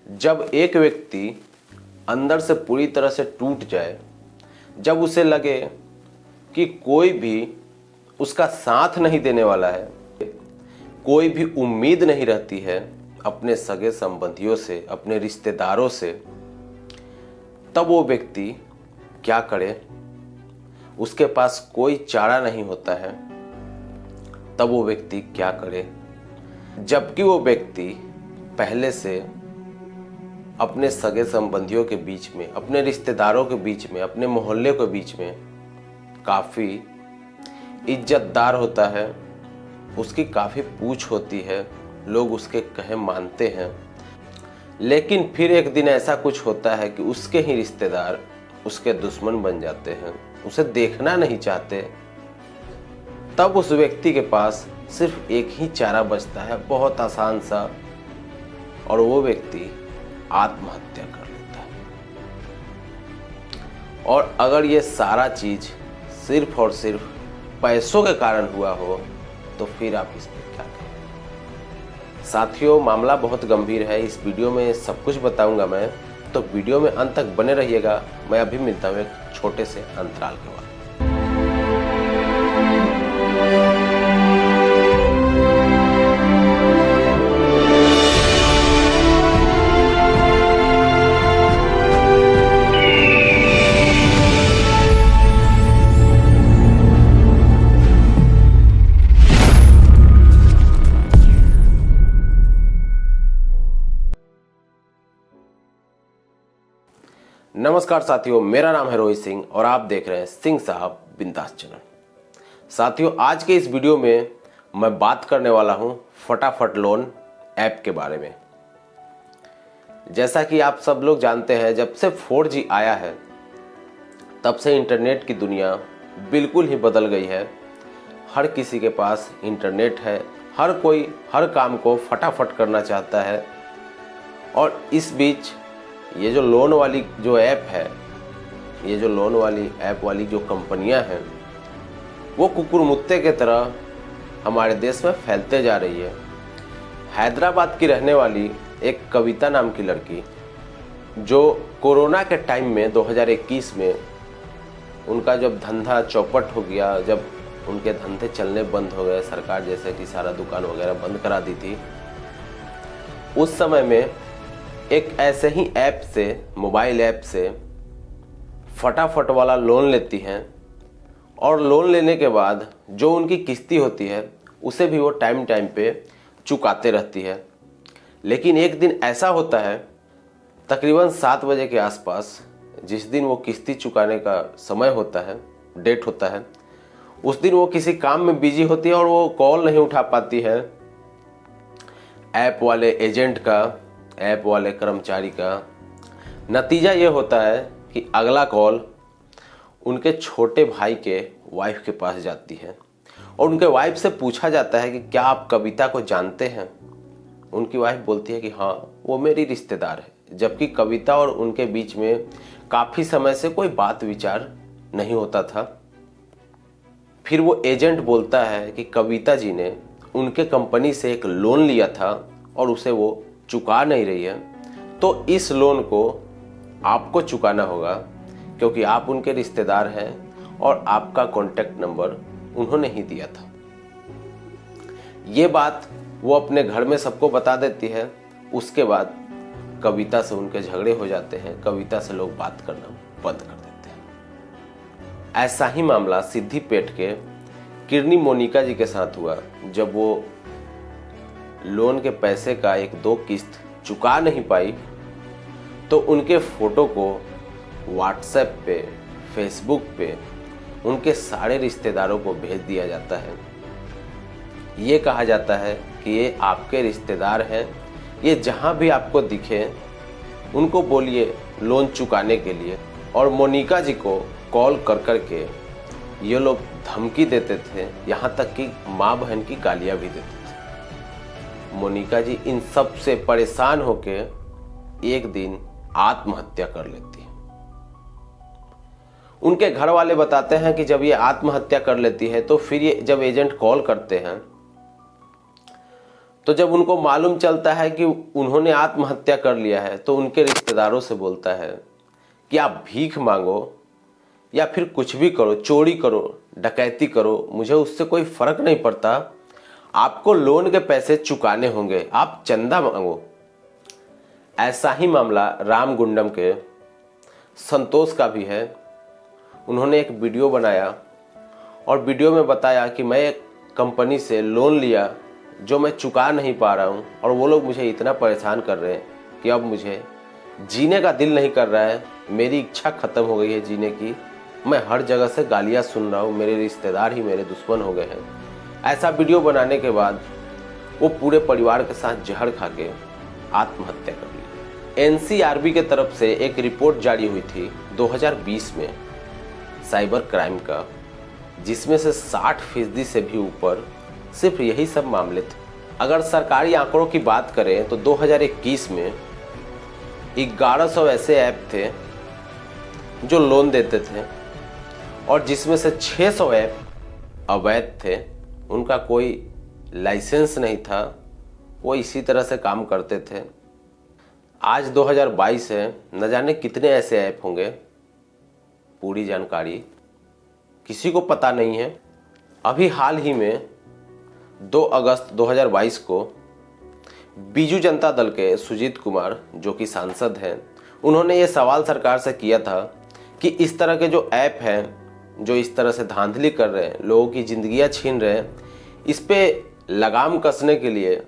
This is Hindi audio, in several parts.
जब एक व्यक्ति अंदर से पूरी तरह से टूट जाए, जब उसे लगे कि कोई भी उसका साथ नहीं देने वाला है, कोई भी उम्मीद नहीं रहती है अपने सगे संबंधियों से, अपने रिश्तेदारों से, तब वो व्यक्ति क्या करे? उसके पास कोई चारा नहीं होता है, तब वो व्यक्ति क्या करे? जबकि वो व्यक्ति पहले से अपने सगे संबंधियों के बीच में, अपने रिश्तेदारों के बीच में, अपने मोहल्ले के बीच में काफ़ी इज्जतदार होता है, उसकी काफ़ी पूछ होती है, लोग उसके कहे मानते हैं। लेकिन फिर एक दिन ऐसा कुछ होता है कि उसके ही रिश्तेदार उसके दुश्मन बन जाते हैं, उसे देखना नहीं चाहते। तब उस व्यक्ति के पास सिर्फ एक ही चारा बचता है, बहुत आसान सा, और वो व्यक्ति आत्महत्या कर लेता है। और अगर ये सारा चीज सिर्फ और सिर्फ पैसों के कारण हुआ हो तो फिर आप इस पर क्या कहें? साथियों, मामला बहुत गंभीर है। इस वीडियो में सब कुछ बताऊंगा मैं, तो वीडियो में अंत तक बने रहिएगा। मैं अभी मिलता हूँ एक छोटे से अंतराल के बाद। नमस्कार साथियों, मेरा नाम है रोहित सिंह और आप देख रहे हैं सिंह साहब बिंदास चैनल। साथियों, आज के इस वीडियो में मैं बात करने वाला हूं फटाफट लोन ऐप के बारे में। जैसा कि आप सब लोग जानते हैं, जब से 4G आया है तब से इंटरनेट की दुनिया बिल्कुल ही बदल गई है। हर किसी के पास इंटरनेट है, हर कोई हर काम को फटाफट करना चाहता है। और इस बीच ये जो लोन वाली जो ऐप है, ये जो लोन वाली ऐप वाली जो कंपनियां हैं, वो कुकुरमुत्ते के तरह हमारे देश में फैलते जा रही है। हैदराबाद की रहने वाली एक कविता नाम की लड़की, जो कोरोना के टाइम में 2021 में उनका जब धंधा चौपट हो गया, जब उनके धंधे चलने बंद हो गए, सरकार जैसे कि सारा दुकान वगैरह बंद करा दी थी, उस समय में एक ऐसे ही ऐप से, मोबाइल ऐप से फटाफट वाला लोन लेती हैं। और लोन लेने के बाद जो उनकी किस्ती होती है उसे भी वो टाइम टाइम पे चुकाते रहती है। लेकिन एक दिन ऐसा होता है, तकरीबन 7 बजे के आसपास, जिस दिन वो किस्ती चुकाने का समय होता है, डेट होता है, उस दिन वो किसी काम में बिजी होती है और वो कॉल नहीं उठा पाती है ऐप वाले एजेंट का, ऐप वाले कर्मचारी का। नतीजा ये होता है कि अगला कॉल उनके छोटे भाई के वाइफ के पास जाती है और उनके वाइफ से पूछा जाता है कि क्या आप कविता को जानते हैं? उनकी वाइफ बोलती है कि हाँ, वो मेरी रिश्तेदार है। जबकि कविता और उनके बीच में काफ़ी समय से कोई बात विचार नहीं होता था। फिर वो एजेंट बोलता है कि कविता जी ने उनके कंपनी से एक लोन लिया था और उसे वो चुका नहीं रही है, तो इस लोन को आपको चुकाना होगा, क्योंकि आप उनके रिश्तेदार हैं और आपका कॉन्टैक्ट नंबर उन्होंने ही दिया था। ये बात वो अपने घर में सबको बता देती है। उसके बाद कविता से उनके झगड़े हो जाते हैं, कविता से लोग बात करना बंद कर देते हैं। ऐसा ही मामला सिद्धिपेट के किरनी मोनिका जी के साथ हुआ। जब वो लोन के पैसे का 1-2 किस्त चुका नहीं पाई, तो उनके फोटो को व्हाट्सएप पे, फेसबुक पे उनके सारे रिश्तेदारों को भेज दिया जाता है। ये कहा जाता है कि ये आपके रिश्तेदार हैं, ये जहाँ भी आपको दिखे उनको बोलिए लोन चुकाने के लिए। और मोनिका जी को कॉल कर कर के ये लोग धमकी देते थे, यहाँ तक कि माँ बहन की गालियाँ भी देते थे। मोनिका जी इन सब से परेशान होके एक दिन आत्महत्या कर लेती है। उनके घर वाले बताते हैं कि जब ये आत्महत्या कर लेती है तो फिर ये जब एजेंट कॉल करते हैं तो जब उनको मालूम चलता है कि उन्होंने आत्महत्या कर लिया है तो उनके रिश्तेदारों से बोलता है कि आप भीख मांगो या फिर कुछ भी करो, चोरी करो, डकैती करो, मुझे उससे कोई फर्क नहीं पड़ता, आपको लोन के पैसे चुकाने होंगे, आप चंदा मांगो। ऐसा ही मामला रामगुंडम के संतोष का भी है। उन्होंने एक वीडियो बनाया और वीडियो में बताया कि मैं एक कंपनी से लोन लिया जो मैं चुका नहीं पा रहा हूँ और वो लोग मुझे इतना परेशान कर रहे हैं कि अब मुझे जीने का दिल नहीं कर रहा है, मेरी इच्छा ख़त्म हो गई है जीने की, मैं हर जगह से गालियाँ सुन रहा हूँ, मेरे रिश्तेदार ही मेरे दुश्मन हो गए हैं। ऐसा वीडियो बनाने के बाद वो पूरे परिवार के साथ जहर खा के आत्महत्या कर ली। एनसीआरबी के तरफ से एक रिपोर्ट जारी हुई थी 2020 में साइबर क्राइम का, जिसमें से 60% से भी ऊपर सिर्फ यही सब मामले थे। अगर सरकारी आंकड़ों की बात करें तो 2021 में 1100 ऐसे ऐप थे जो लोन देते थे और जिसमें से 600 ऐप अवैध थे, उनका कोई लाइसेंस नहीं था, वो इसी तरह से काम करते थे। आज 2022 है, न जाने कितने ऐसे ऐप होंगे, पूरी जानकारी किसी को पता नहीं है। अभी हाल ही में 2 अगस्त 2022 को बीजू जनता दल के सुजीत कुमार, जो कि सांसद हैं, उन्होंने ये सवाल सरकार से किया था कि इस तरह के जो ऐप हैं जो इस तरह से धांधली कर रहे हैं, लोगों की ज़िंदगियां छीन रहे हैं, इस पे लगाम कसने के लिए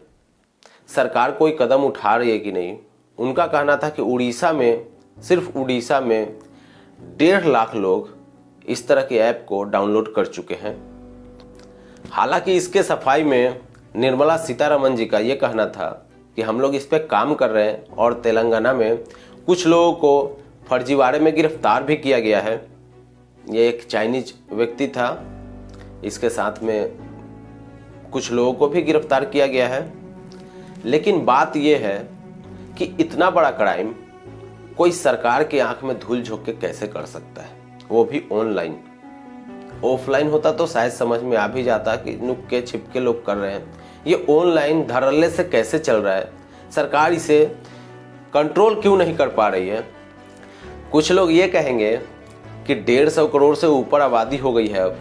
सरकार कोई कदम उठा रही है कि नहीं। उनका कहना था कि उड़ीसा में, सिर्फ उड़ीसा में 1.5 लाख लोग इस तरह के ऐप को डाउनलोड कर चुके हैं। हालांकि इसके सफाई में निर्मला सीतारमण जी का ये कहना था कि हम लोग इस पे काम कर रहे हैं और तेलंगाना में कुछ लोगों को फर्जीवाड़े में गिरफ्तार भी किया गया है। ये एक चाइनीज व्यक्ति था, इसके साथ में कुछ लोगों को भी गिरफ्तार किया गया है। लेकिन बात यह है कि इतना बड़ा क्राइम कोई सरकार की आंख में धूल झोंक के कैसे कर सकता है, वो भी ऑनलाइन। ऑफलाइन होता तो शायद समझ में आ भी जाता कि नुक्के छिपके लोग कर रहे हैं, ये ऑनलाइन धड़ल्ले से कैसे चल रहा है, सरकार इसे कंट्रोल क्यों नहीं कर पा रही है। कुछ लोग ये कहेंगे कि 150 करोड़ से ऊपर आबादी हो गई है अब,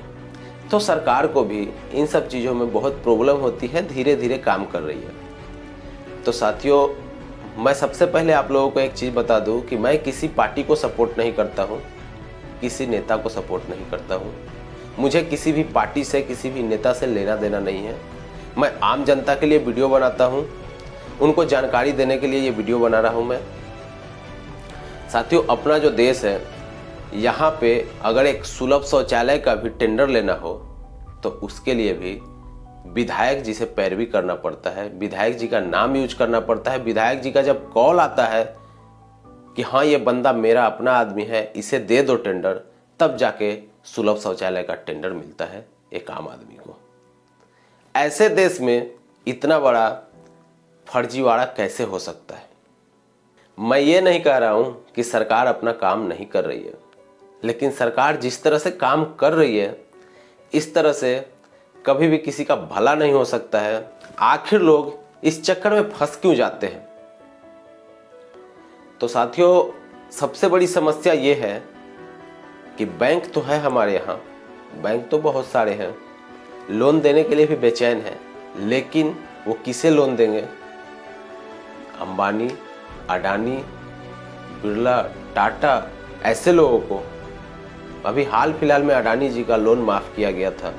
तो सरकार को भी इन सब चीज़ों में बहुत प्रॉब्लम होती है, धीरे धीरे काम कर रही है। तो साथियों, मैं सबसे पहले आप लोगों को एक चीज़ बता दूं कि मैं किसी पार्टी को सपोर्ट नहीं करता हूं, किसी नेता को सपोर्ट नहीं करता हूं। मुझे किसी भी पार्टी से, किसी भी नेता से लेना देना नहीं है। मैं आम जनता के लिए वीडियो बनाता हूं, उनको जानकारी देने के लिए ये वीडियो बना रहा हूं मैं। साथियों, अपना जो देश है, यहाँ पे अगर एक सुलभ शौचालय का भी टेंडर लेना हो तो उसके लिए भी विधायक जी से पैरवी करना पड़ता है, विधायक जी का नाम यूज करना पड़ता है। विधायक जी का जब कॉल आता है कि हाँ ये बंदा मेरा अपना आदमी है, इसे दे दो टेंडर, तब जाके सुलभ शौचालय का टेंडर मिलता है एक आम आदमी को। ऐसे देश में इतना बड़ा फर्जीवाड़ा कैसे हो सकता है। मैं ये नहीं कह रहा हूं कि सरकार अपना काम नहीं कर रही है, लेकिन सरकार जिस तरह से काम कर रही है, इस तरह से कभी भी किसी का भला नहीं हो सकता है। आखिर लोग इस चक्कर में फंस क्यों जाते हैं। तो साथियों, सबसे बड़ी समस्या ये है कि बैंक तो है हमारे यहाँ, बैंक तो बहुत सारे हैं, लोन देने के लिए भी बेचैन है, लेकिन वो किसे लोन देंगे। अंबानी, अडानी, बिरला, टाटा, ऐसे लोगों को। अभी हाल फिलहाल में अडानी जी का लोन माफ किया गया था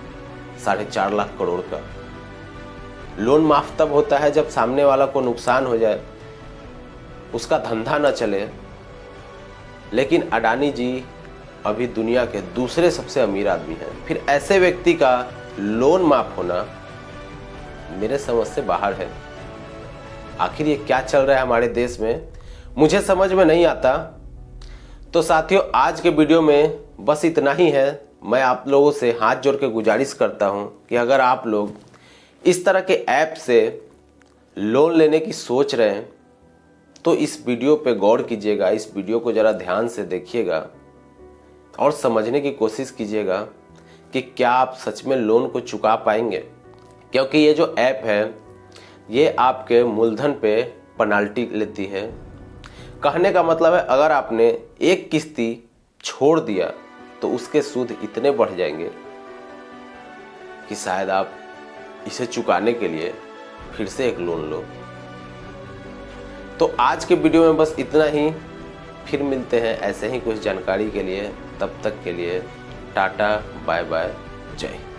4.5 लाख करोड़ का। लोन माफ तब होता है जब सामने वाला को नुकसान हो जाए, उसका धंधा न चले। लेकिन अडानी जी अभी दुनिया के दूसरे सबसे अमीर आदमी हैं, फिर ऐसे व्यक्ति का लोन माफ होना मेरे समझ से बाहर है। आखिर ये क्या चल रहा है हमारे देश में, मुझे समझ में नहीं आता। तो साथियों, आज के वीडियो में बस इतना ही है। मैं आप लोगों से हाथ जोड़ के गुजारिश करता हूं कि अगर आप लोग इस तरह के ऐप से लोन लेने की सोच रहे हैं तो इस वीडियो पे गौर कीजिएगा, इस वीडियो को ज़रा ध्यान से देखिएगा और समझने की कोशिश कीजिएगा कि क्या आप सच में लोन को चुका पाएंगे। क्योंकि ये जो ऐप है ये आपके मूलधन पे पेनाल्टी लेती है। कहने का मतलब है अगर आपने एक किस्ती छोड़ दिया तो उसके सूद इतने बढ़ जाएंगे कि शायद आप इसे चुकाने के लिए फिर से एक लोन लो। तो आज के वीडियो में बस इतना ही। फिर मिलते हैं ऐसे ही कुछ जानकारी के लिए। तब तक के लिए टाटा, बाय बाय, जय हिंद।